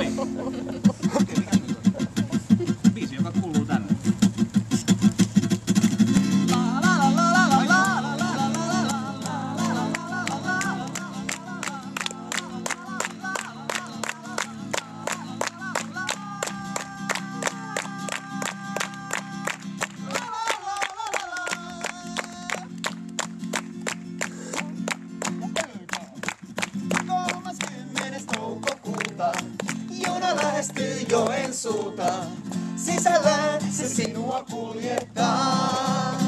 Noniin. Biisi, joka kuuluu tänne. Juna lähestyy Joensuuta, sisällään se sinua kuljettaa.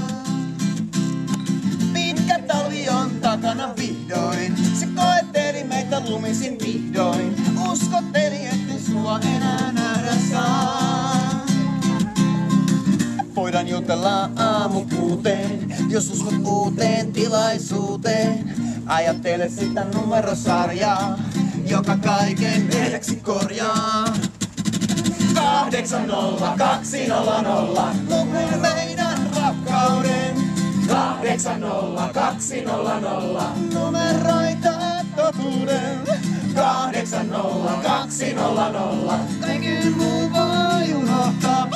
Pitkä talvi on takana vihdoin, se koetteli meitä lumisin vihdoin. Uskotteli, etten sua enää nähdä saa. Voidaan jutella aamukuuteen, jos uskot uuteen tilaisuuteen. Ajattele sitä numerosarjaa, joka kaiken meidäksi korjaa. 80200, luku meidän rakkauden. 80200, numeroita totuuden. 80200, kaiken muu voi unohtaa.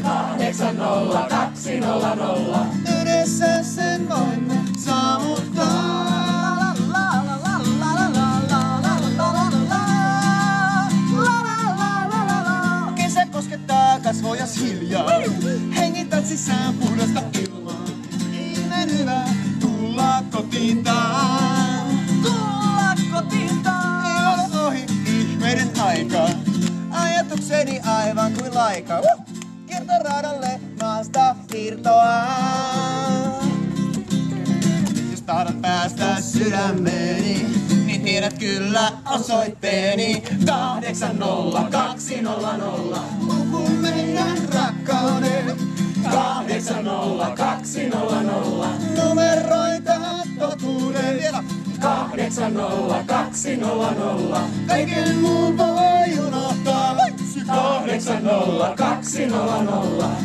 80200, yhdessä sen voimme saavuttaa. Kasvojas hiljaa, hengität sisään puhdasta ilmaa. Ihmeen hyvä, tulla kotiin taas. Tulla kotiin taas. Ei ole ohi ihmeiden aika, ajatukseni aivan kuin laika. Kiertoradalle maasta irtoaa. Jos tahdot päästä sydämeeni, niin tiedät kyllä osoitteeni. 80200, luku meidän rakkauden. 80200, numeroita totuuden. Vielä 80200, kaiken muun voi unohtaa. 80200,